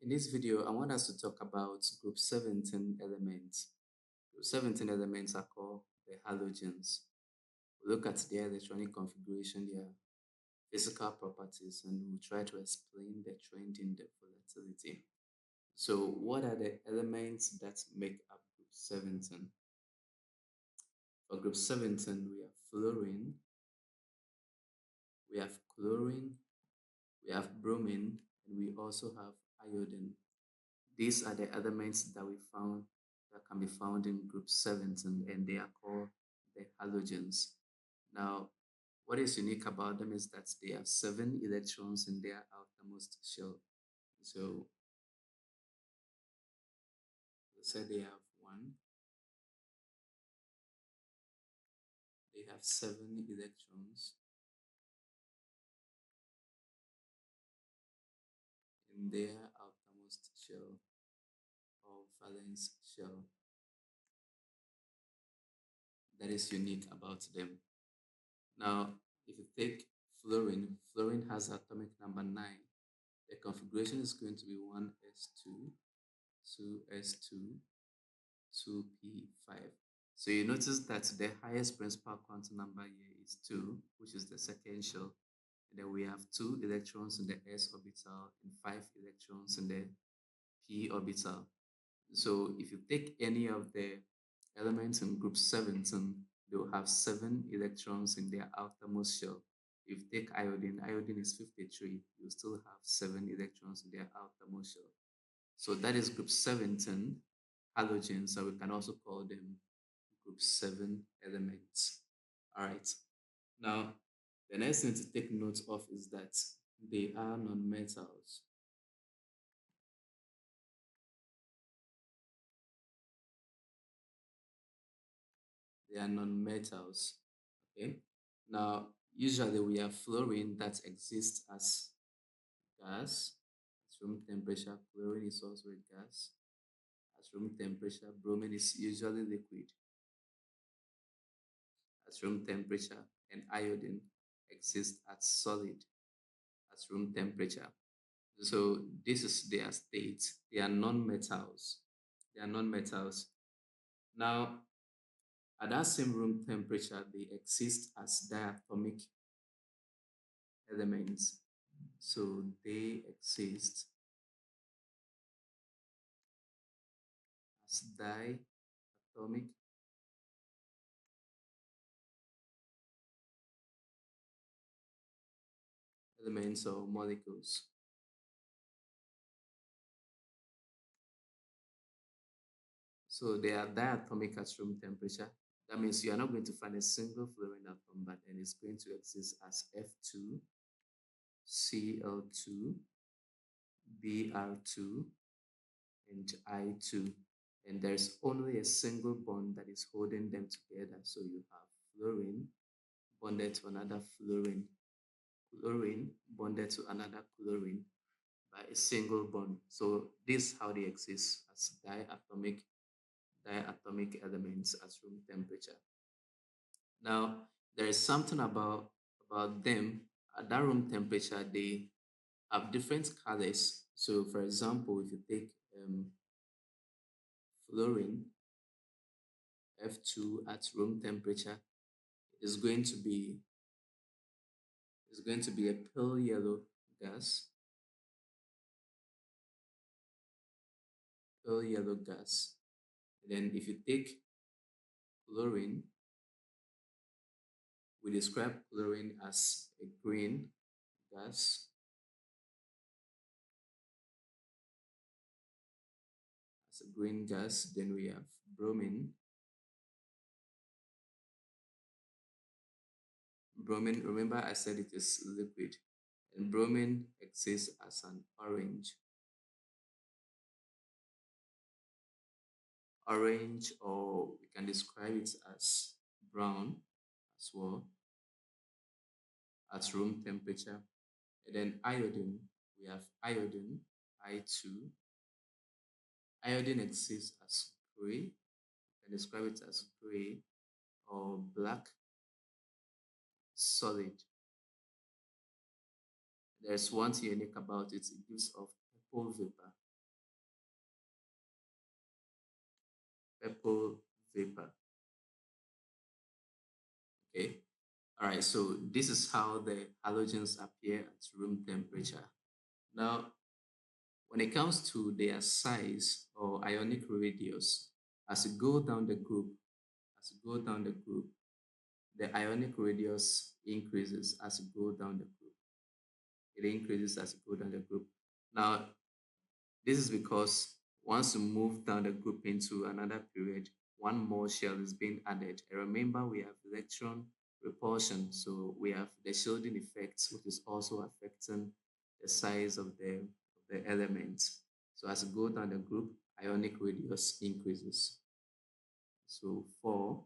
In this video, I want us to talk about group 17 elements. Group 17 elements are called the halogens. We look at their electronic configuration, their physical properties, and we'll try to explain the trend in the volatility. So, what are the elements that make up group 17? For group 17, we have fluorine, we have chlorine, we have bromine, and we also have iodine. These are the elements that can be found in group 17, and they are called the halogens. Now, what is unique about them is that they have 7 electrons in their outermost shell. So let's say they have one, they have 7 electrons in their outermost shell or valence shell. That is unique about them. Now, if you take fluorine, fluorine has atomic number 9. The configuration is going to be 1s2, 2s2, 2p5. So you notice that the highest principal quantum number here is 2, which is the second shell. And then we have 2 electrons in the s orbital and 5 electrons in the p orbital. So if you take any of the elements in group 17, they'll have 7 electrons in their outermost shell. If you take iodine, iodine is 53, you still have 7 electrons in their outermost shell. So that is group 17 halogens, so we can also call them group 7 elements. All right. Now, the next thing to take note of is that they are non-metals. They are non-metals. Okay. Now, usually we have fluorine that exists as gas at room temperature. Chlorine is also a gas at room temperature. Bromine is usually liquid at room temperature, and iodine exists as solid at room temperature. So this is their state. They are non-metals. They are non-metals. Now, at that same room temperature, they exist as diatomic elements. So they exist as diatomic elements or molecules. So they are diatomic at room temperature. That means you are not going to find a single fluorine atom, but then it's going to exist as F2, Cl2, Br2, and I2. And there's only a single bond that is holding them together. So you have fluorine bonded to another fluorine, chlorine bonded to another chlorine by a single bond. So this is how they exist as diatomic elements at room temperature. Now, there is something about them at that room temperature. They have different colors. So, for example, if you take fluorine F2 at room temperature, it is going to be a pale yellow gas, pale yellow gas. And then if you take chlorine, we describe chlorine as a green gas, as a green gas. Then we have bromine. Bromine, remember I said it is liquid, and bromine exists as an orange. Orange, or we can describe it as brown as well at room temperature. And then iodine, we have iodine, I2. Iodine exists as gray. We can describe it as gray or black solid. There's one thing unique about it, it gives off purple vapor. purple vapor. Okay. All right. So this is how the halogens appear at room temperature. Now, when it comes to their size or ionic radius, as you go down the group, as you go down the group, the ionic radius increases as you go down the group. It increases as you go down the group. Now, this is because once you move down the group into another period, one more shell is being added. And remember, we have electron repulsion, so we have the shielding effects, which is also affecting the size of the elements. So as you go down the group, ionic radius increases. So 4,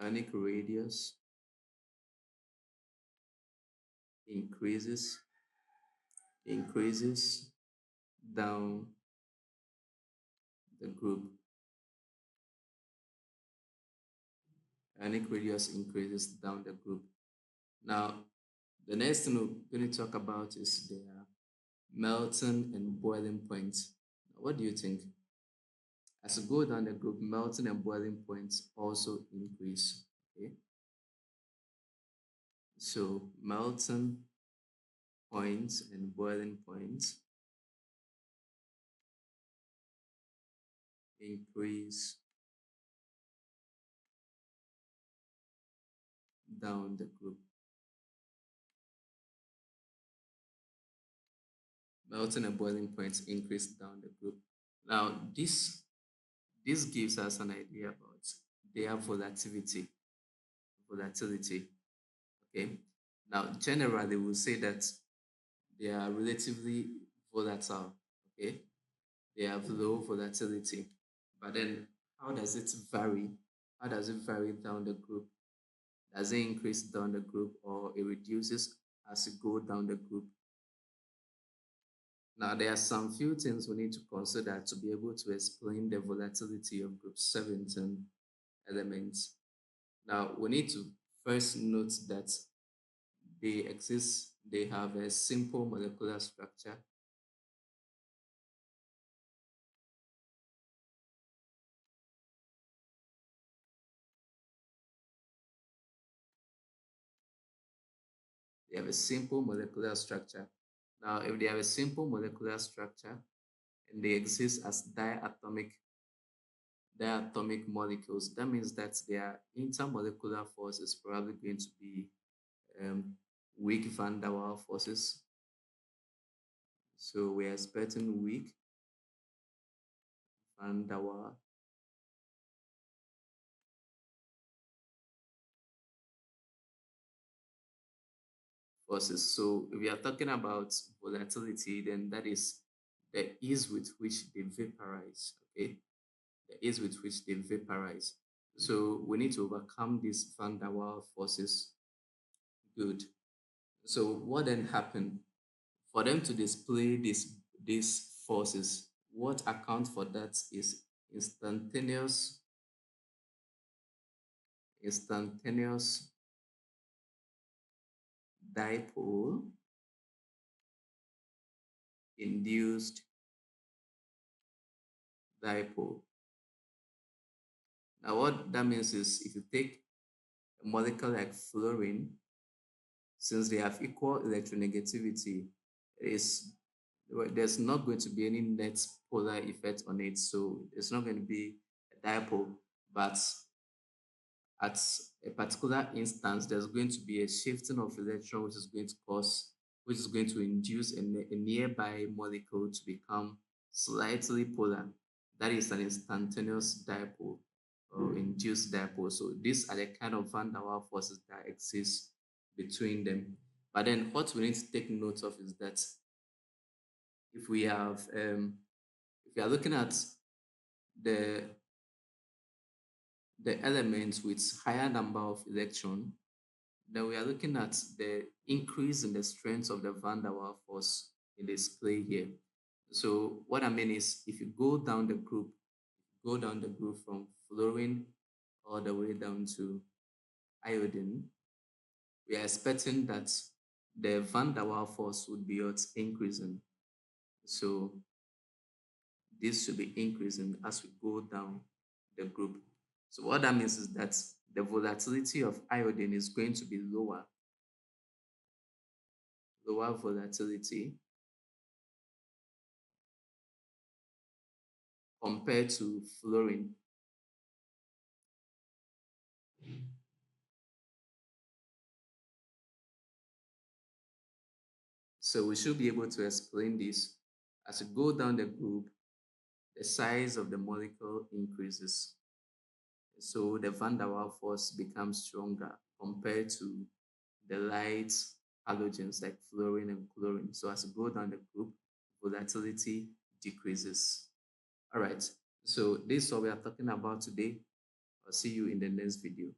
ionic radius increases, increases down the group. Ionic radius increases down the group. Now, the next thing we're going to talk about is their melting and boiling points. What do you think? As you go down the group, melting and boiling points also increase. Okay, so melting points and boiling points increase down the group. Melting and boiling points increase down the group. Now, this gives us an idea about their volatility. Volatility. Okay. Now, generally, we'll say that they are relatively volatile. Okay. They have low volatility. But then, how does it vary? How does it vary down the group? Does it increase down the group or it reduces as you go down the group? Now, there are some few things we need to consider to be able to explain the volatility of group 17 elements. Now, we need to first note that they have a simple molecular structure. They have a simple molecular structure. Now, if they have a simple molecular structure and they exist as diatomic molecules, that means that their intermolecular force is probably going to be weak van der Waals forces. So we are expecting weak van der Waals forces. So if we are talking about volatility, then that is the ease with which they vaporize. Okay, the ease with which they vaporize. So we need to overcome these van der Waals forces. Good. So what then happened? For them to display these forces, what accounts for that is instantaneous dipole induced dipole. Now what that means is if you take a molecule like fluorine, since they have equal electronegativity, is there's not going to be any net polar effect on it. So it's not going to be a dipole, but at a particular instance, there's going to be a shifting of electron, which is going to induce a nearby molecule to become slightly polar. That is an instantaneous dipole or induced dipole. So these are the kind of van der Waals forces that exist between them. But then what we need to take note of is that if we are looking at the the elements with higher number of electron, then we are looking at the increase in the strength of the van der Waals force in display here. So what I mean is if you go down the group from fluorine all the way down to iodine, we are expecting that the van der Waals force would be increasing. So this should be increasing as we go down the group. So what that means is that the volatility of iodine is going to be lower volatility compared to fluorine. So we should be able to explain this. As we go down the group, the size of the molecule increases. So the van der Waals force becomes stronger compared to the light halogens like fluorine and chlorine. So as we go down the group, volatility decreases. All right. So this is what we are talking about today. I'll see you in the next video.